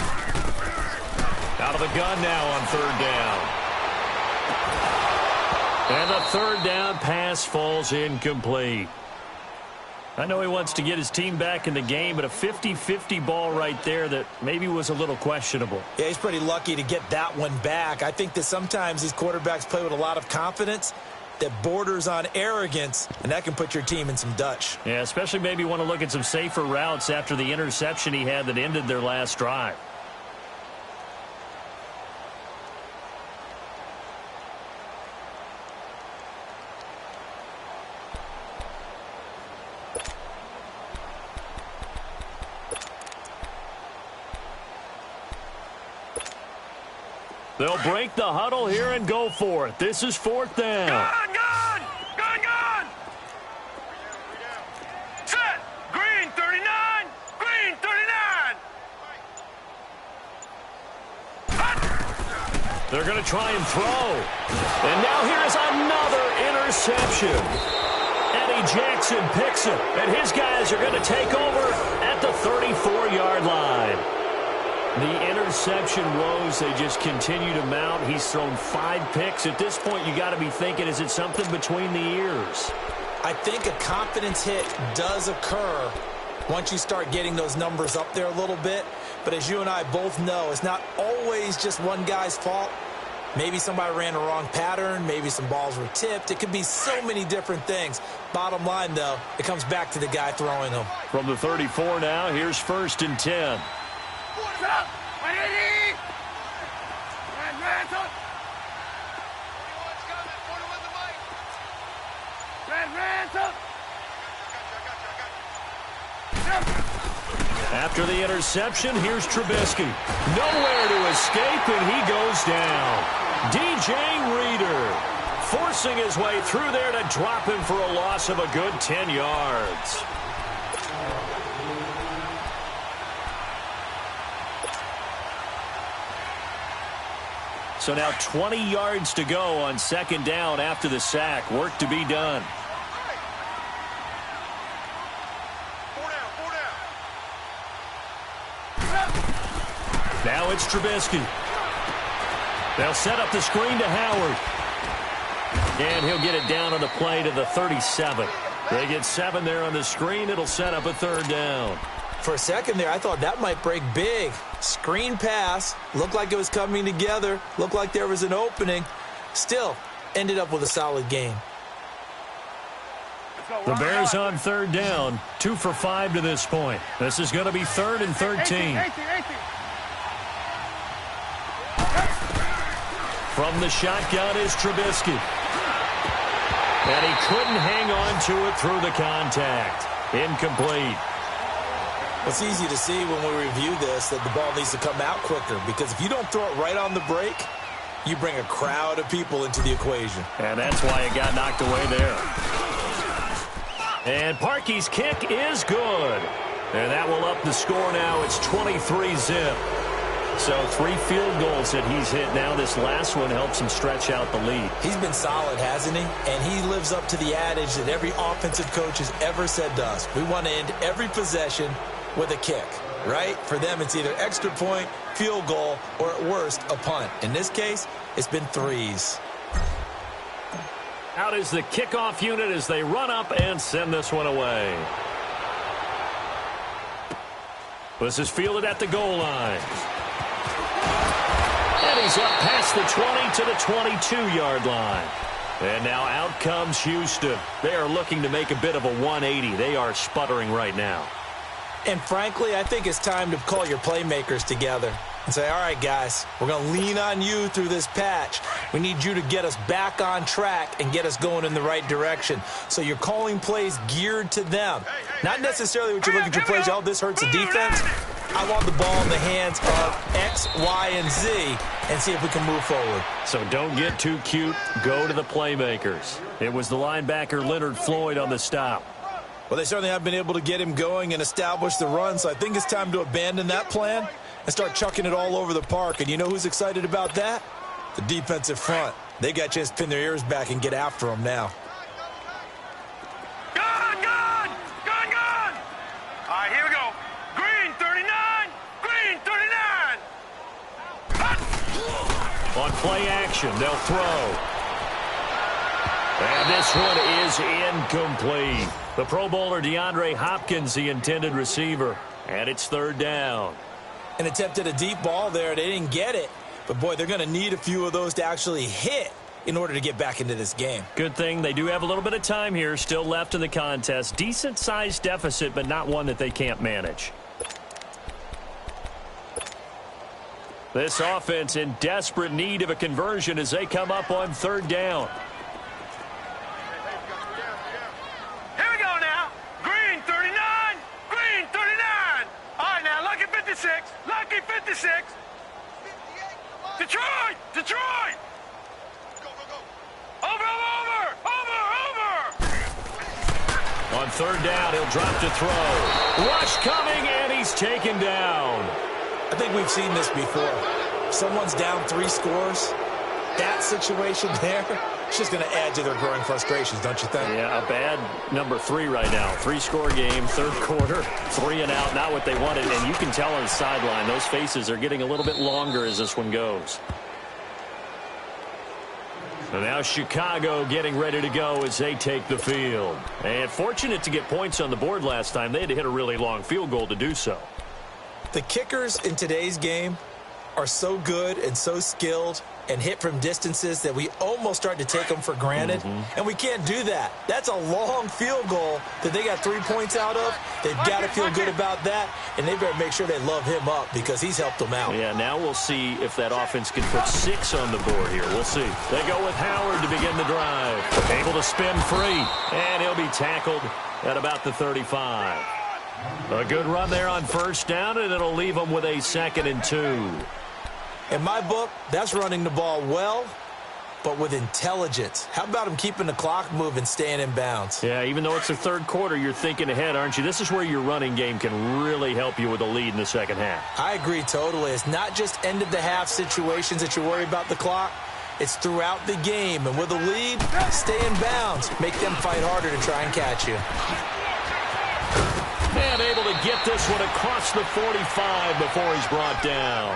Out of the gun now on 3rd down. And the 3rd down pass falls incomplete. I know he wants to get his team back in the game, but a 50-50 ball right there that maybe was a little questionable. Yeah, he's pretty lucky to get that one back. I think that sometimes these quarterbacks play with a lot of confidence that borders on arrogance, and that can put your team in some Dutch. Yeah, especially maybe want to look at some safer routes after the interception he had that ended their last drive. They'll break the huddle here and go for it. This is 4th down. Gun, gun! Gun, gun! Set! Green 39! Green 39! Hut! They're going to try and throw. And now here's another interception. Eddie Jackson picks it, and his guys are going to take over at the 34-yard line. The interception woes, they just continue to mount. He's thrown 5 picks. At this point, you got to be thinking, is it something between the ears? I think a confidence hit does occur once you start getting those numbers up there a little bit. But as you and I both know, it's not always just one guy's fault. Maybe somebody ran a wrong pattern. Maybe some balls were tipped. It could be so many different things. Bottom line, though, it comes back to the guy throwing them. From the 34 now, here's 1st and 10. What's up? Ready? Red, up. 41's coming. 41's the mic. Red, up. After the interception, here's Trubisky. Nowhere to escape, and he goes down. DJ Reader forcing his way through there to drop him for a loss of a good 10 yards. So now 20 yards to go on 2nd down after the sack. Work to be done. 4 down. Now it's Trubisky. They'll set up the screen to Howard. And he'll get it down on the play to the 37. They get 7 there on the screen. It'll set up a 3rd down. For a second there, I thought that might break big. Screen pass. Looked like it was coming together. Looked like there was an opening. Still, ended up with a solid game. The Bears on 3rd down. 2 for 5 to this point. This is going to be 3rd and 13. From the shotgun is Trubisky. And he couldn't hang on to it through the contact. Incomplete. It's easy to see when we review this that the ball needs to come out quicker, because if you don't throw it right on the break, you bring a crowd of people into the equation. And that's why it got knocked away there. And Parkey's kick is good. And that will up the score now. It's 23-zip. So 3 field goals that he's hit now. This last one helps him stretch out the lead. He's been solid, hasn't he? And he lives up to the adage that every offensive coach has ever said to us. We want to end every possession with a kick, right? For them, it's either extra point, field goal, or at worst, a punt. In this case, it's been 3s. Out is the kickoff unit as they run up and send this one away. This is fielded at the goal line. And he's up past the 20 to the 22-yard line. And now out comes Houston. They are looking to make a bit of a 180. They are sputtering right now. And frankly, I think it's time to call your playmakers together and say, all right, guys, we're going to lean on you through this patch. We need you to get us back on track and get us going in the right direction. So you're calling plays geared to them. Not necessarily what you look at your plays, oh, this hurts the defense. I want the ball in the hands of X, Y, and Z and see if we can move forward. So don't get too cute. Go to the playmakers. It was the linebacker Leonard Floyd on the stop. Well, they certainly have been able to get him going and establish the run, so I think it's time to abandon that plan and start chucking it all over the park. And you know who's excited about that? The defensive front. They got a chance to pin their ears back and get after him now. Gone, gone! Gone, gone! All right, here we go. Green 39! Green 39! Hut! On play action, they'll throw. And this one is incomplete. The Pro Bowler DeAndre Hopkins, the intended receiver. And it's 3rd down. An attempt at a deep ball there. They didn't get it. But, boy, they're going to need a few of those to actually hit in order to get back into this game. Good thing they do have a little bit of time here still left in the contest. Decent-sized deficit, but not one that they can't manage. This offense in desperate need of a conversion as they come up on 3rd down. Here we go now. Green 39! Green 39! All right, now, lucky 56! Lucky 56! Detroit! Detroit! Go, go, go! Over, over, over, over! On 3rd down, he'll drop to throw. Rush coming, and he's taken down. I think we've seen this before. Someone's down 3 scores. That situation there, it's just going to add to their growing frustrations, don't you think? Yeah, a bad number 3 right now. 3-score game, 3rd quarter, 3 and out, not what they wanted. And you can tell on the sideline, those faces are getting a little bit longer as this one goes. So now Chicago getting ready to go as they take the field. And fortunate to get points on the board last time. They had to hit a really long field goal to do so. The kickers in today's game are so good and so skilled and hit from distances that we almost start to take them for granted. And we can't do that. That's a long field goal that they got 3 points out of. They've got to feel good about that, and they better make sure they love him up because he's helped them out. Yeah, now we'll see if that offense can put 6 on the board here. We'll see. They go with Howard to begin the drive. Able to spin free, and he'll be tackled at about the 35. A good run there on 1st down, and it'll leave them with a 2nd and 2. In my book, that's running the ball well, but with intelligence. How about him keeping the clock moving, staying in bounds? Yeah, even though it's the 3rd quarter, you're thinking ahead, aren't you? This is where your running game can really help you with a lead in the 2nd half. I agree totally. It's not just end-of-the-half situations that you worry about the clock. It's throughout the game. And with a lead, stay in bounds. Make them fight harder to try and catch you. And able to get this one across the 45 before he's brought down.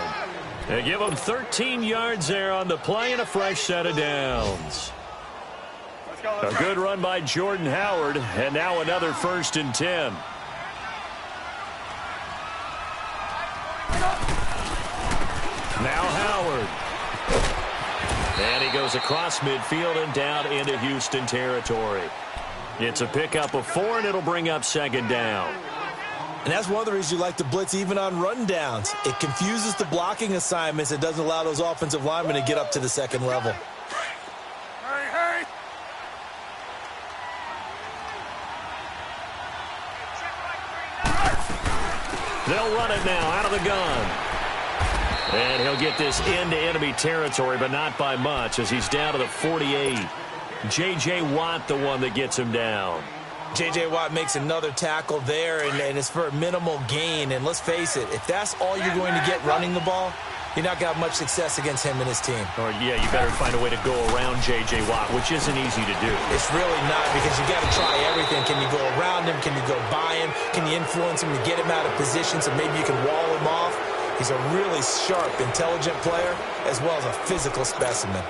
They give him 13 yards there on the play and a fresh set of downs. A good run by Jordan Howard, and now another 1st and 10. Now Howard. And he goes across midfield and down into Houston territory. It's a pickup of 4, and it'll bring up 2nd down. And that's one of the reasons you like to blitz even on rundowns. It confuses the blocking assignments. It doesn't allow those offensive linemen to get up to the 2nd level. Hey, hey! They'll run it now out of the gun. And he'll get this into enemy territory, but not by much as he's down to the 48. J.J. Watt, the one that gets him down. J.J. Watt makes another tackle there, and it's for a minimal gain. And let's face it, if that's all you're going to get running the ball, you're not going to have much success against him and his team. Or, yeah, you better find a way to go around J.J. Watt, which isn't easy to do. It's really not, because you got to try everything. Can you go around him? Can you go by him? Can you influence him to get him out of position so maybe you can wall him off? He's a really sharp, intelligent player, as well as a physical specimen.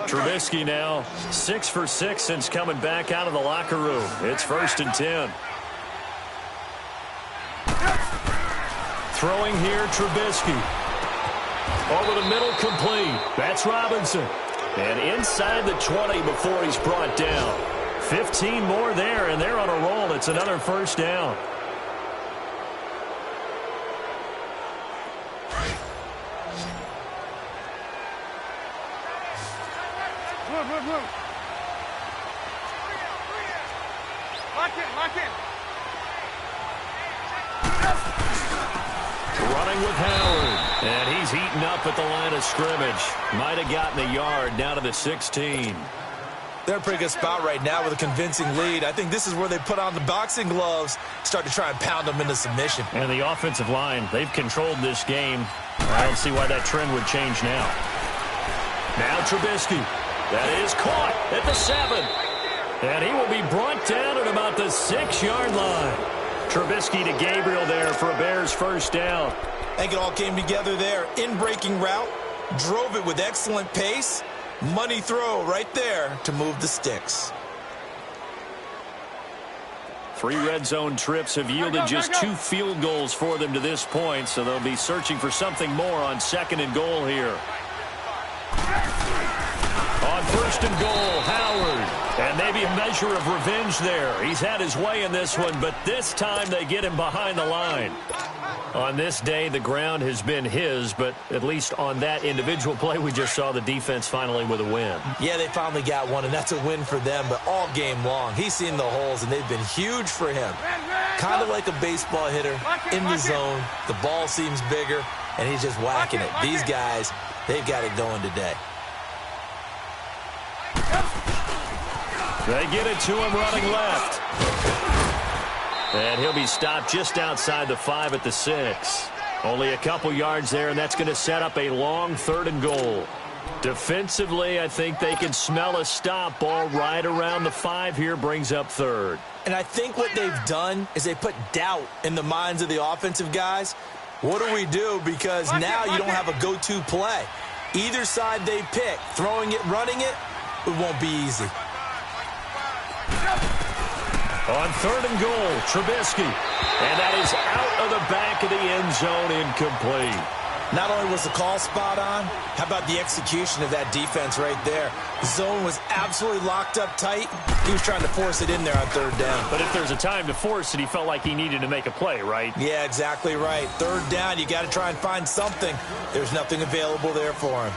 Trubisky now 6 for 6 since coming back out of the locker room. It's 1st and 10. Throwing here, Trubisky. Over the middle, complete. That's Robinson. And inside the 20 before he's brought down. 15 more there, and they're on a roll. It's another 1st down. Lock in. Running with Howard, and he's heating up at the line of scrimmage. Might have gotten a yard down to the 16. They're in a pretty good spot right now with a convincing lead. I think this is where they put on the boxing gloves, start to try and pound them into submission. And the offensive line, they've controlled this game. I don't see why that trend would change now. Now Trubisky. That is caught at the 7. And he will be brought down at about the 6-yard line. Trubisky to Gabriel there for a Bears 1st down. I think it all came together there. In-breaking route, drove it with excellent pace. Money throw right there to move the sticks. 3 red zone trips have yielded just 2 field goals for them to this point, so they'll be searching for something more on 2nd and goal here. On 1st and goal, Howard. And maybe a measure of revenge there. He's had his way in this one, but this time they get him behind the line. On this day, the ground has been his, but at least on that individual play, we just saw the defense finally with a win. Yeah, they finally got one, and that's a win for them, but all game long, he's seen the holes, and they've been huge for him. Kind of like a baseball hitter in the zone. The ball seems bigger, and he's just whacking it. These guys, they've got it going today. They get it to him running left. And he'll be stopped just outside the 5 at the 6. Only a couple yards there, and that's going to set up a long 3rd and goal. Defensively, I think they can smell a stop. Ball right around the 5 here brings up 3rd. And I think what they've done is they put doubt in the minds of the offensive guys. What do we do? Because now you don't have a go-to play. Either side they pick, throwing it, running it, it won't be easy. On 3rd and goal, Trubisky. And that is out of the back of the end zone, incomplete. Not only was the call spot on, how about the execution of that defense right there? The zone was absolutely locked up tight. He was trying to force it in there on 3rd down. But if there's a time to force it, he felt like he needed to make a play, right? Yeah, exactly right. 3rd down, you got to try and find something. There's nothing available there for him.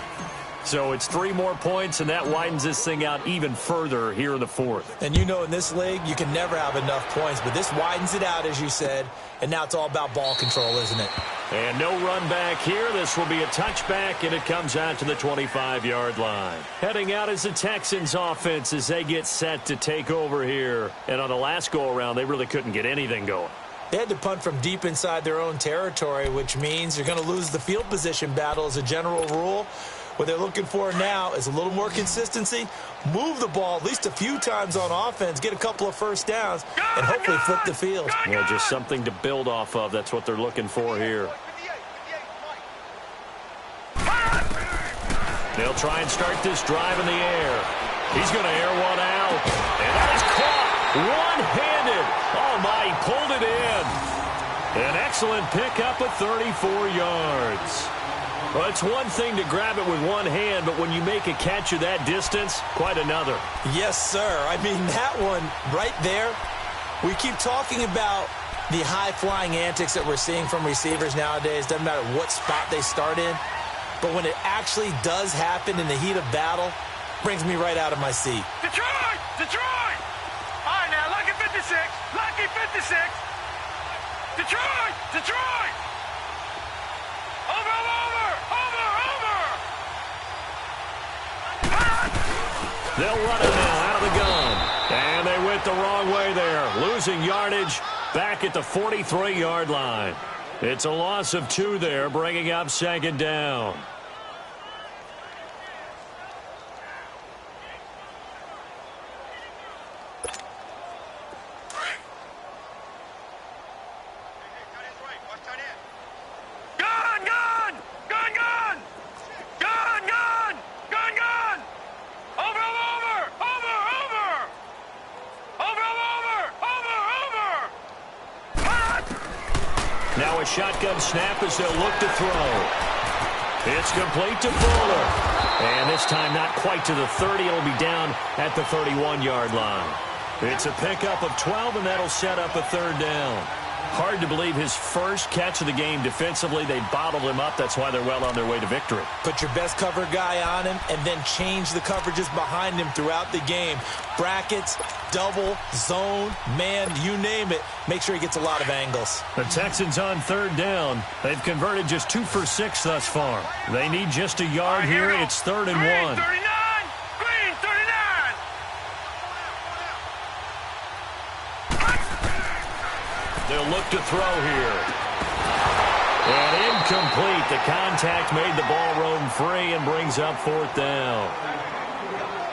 So it's 3 more points, and that widens this thing out even further here in the 4th. And you know in this league, you can never have enough points, but this widens it out, as you said, and now it's all about ball control, isn't it? And no run back here. This will be a touchback, and it comes out to the 25-yard line. Heading out is the Texans offense as they get set to take over here. And on the last go-around, they really couldn't get anything going. They had to punt from deep inside their own territory, which means you're going to lose the field position battle as a general rule. What they're looking for now is a little more consistency, move the ball at least a few times on offense, get a couple of 1st downs, and hopefully flip the field. Yeah, just something to build off of. That's what they're looking for here. They'll try and start this drive in the air. He's going to air one out. And that is caught one-handed. Oh, my, he pulled it in. An excellent pickup of 34 yards. Well, it's one thing to grab it with one hand, but when you make a catch of that distance, quite another. Yes, sir. I mean, that one right there, we keep talking about the high-flying antics that we're seeing from receivers nowadays. Doesn't matter what spot they start in. But when it actually does happen in the heat of battle, brings me right out of my seat. Detroit! Detroit! All right, now, lucky 56. Lucky 56. Detroit! Detroit! Over! They'll run it now out of the gun. And they went the wrong way there. Losing yardage back at the 43-yard line. It's a loss of 2 there, bringing up second down. Now a shotgun snap as they'll look to throw. It's complete to Fuller. And this time not quite to the 30. It'll be down at the 31-yard line. It's a pickup of 12, and that'll set up a third down. Hard to believe his first catch of the game defensively. They bottled him up. That's why they're well on their way to victory. Put your best cover guy on him and then change the coverages behind him throughout the game. Brackets, double, zone, man, you name it. Make sure he gets a lot of angles. The Texans on third down. They've converted just 2 for 6 thus far. They need just a yard here. It's 3rd and 1. 39! Green, 39! They'll look to throw here. And incomplete. The contact made the ball roam free and brings up 4th down.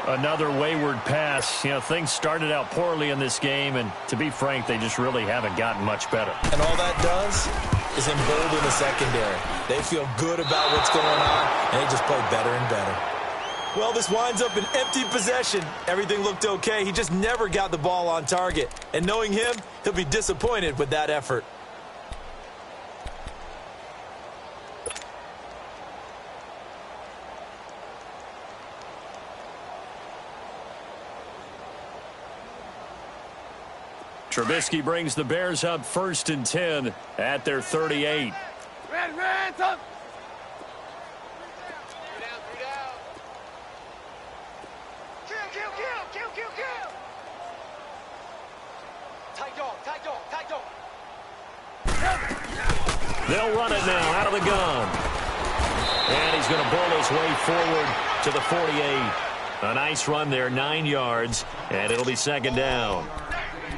Another wayward pass. You know, things started out poorly in this game, and to be frank, they just really haven't gotten much better. And all that does is embolden the secondary. They feel good about what's going on, and they just play better and better. Well, this winds up an empty possession. Everything looked okay. He just never got the ball on target. And knowing him, he'll be disappointed with that effort. Trubisky brings the Bears up 1st and 10 at their 38. Red, up! Kill! Tight dog. They'll run it now out of the gun. And he's going to bull his way forward to the 48. A nice run there, 9 yards, and it'll be 2nd down.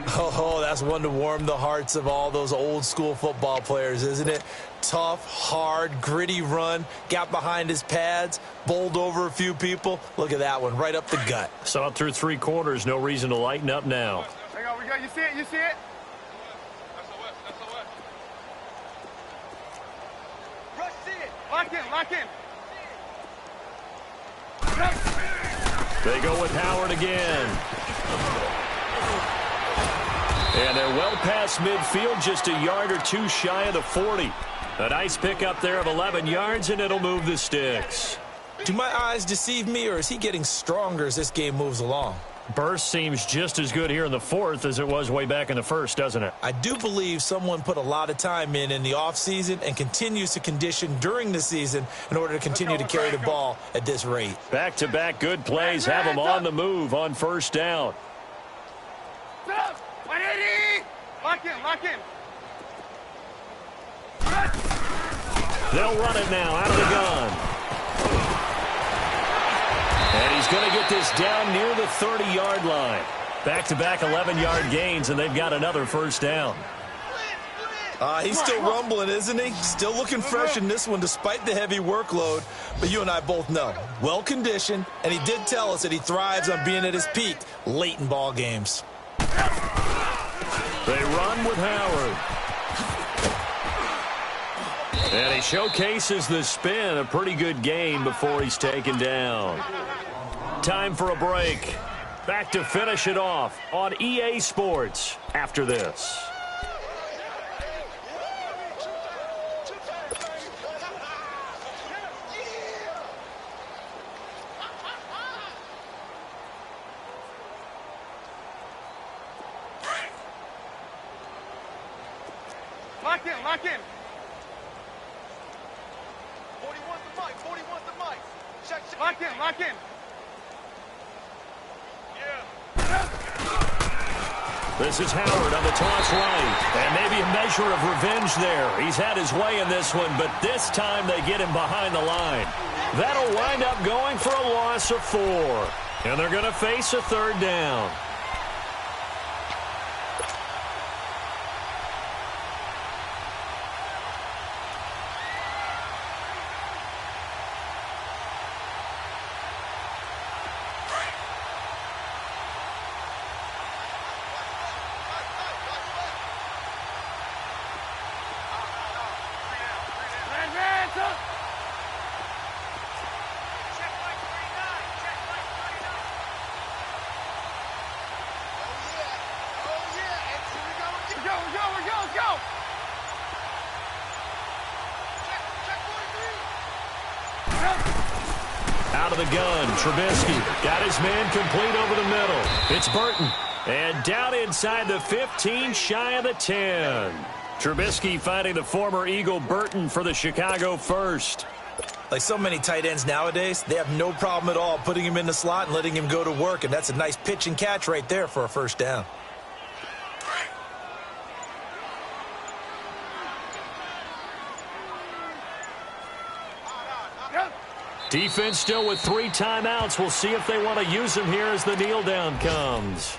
Oh, that's one to warm the hearts of all those old-school football players, isn't it? Tough, hard, gritty run, got behind his pads, bowled over a few people. Look at that one, right up the gut. Saw it through 3 quarters, no reason to lighten up now. Hang on, you see it? Rush, see it. Lock in. They go with Howard again. And they're well past midfield, just a yard or 2 shy of the 40. A nice pickup there of 11 yards, and it'll move the sticks. Do my eyes deceive me, or is he getting stronger as this game moves along? Burst seems just as good here in the 4th as it was way back in the 1st, doesn't it? I do believe someone put a lot of time in the offseason and continues to condition during the season in order to continue to carry the ball at this rate. Back-to-back good plays have them on the move on 1st down. 180! Lock in. They'll run it now out of the gun. And he's going to get this down near the 30-yard line. Back-to-back 11-yard gains, and they've got another 1st down. He's still rumbling, isn't he? Still looking fresh in this one despite the heavy workload. But you and I both know, well-conditioned, and he did tell us that he thrives on being at his peak late in ball games. They run with Howard. And he showcases the spin, a pretty good gain before he's taken down. Time for a break. Back to finish it off on EA Sports after this. Lock in. 41's the mic. Check. Lock in. Yeah. This is Howard on the toss right. And maybe a pleasure of revenge there. He's had his way in this one, but this time they get him behind the line. That'll wind up going for a loss of 4. And they're going to face a 3rd down. Out of the gun, Trubisky got his man complete over the middle. It's Burton. And down inside the 15, shy of the 10. Trubisky finding the former Eagle Burton for the Chicago first. Like so many tight ends nowadays, they have no problem at all putting him in the slot and letting him go to work. And that's a nice pitch and catch right there for a 1st down. Defense still with 3 timeouts. We'll see if they want to use them here as the kneel down comes.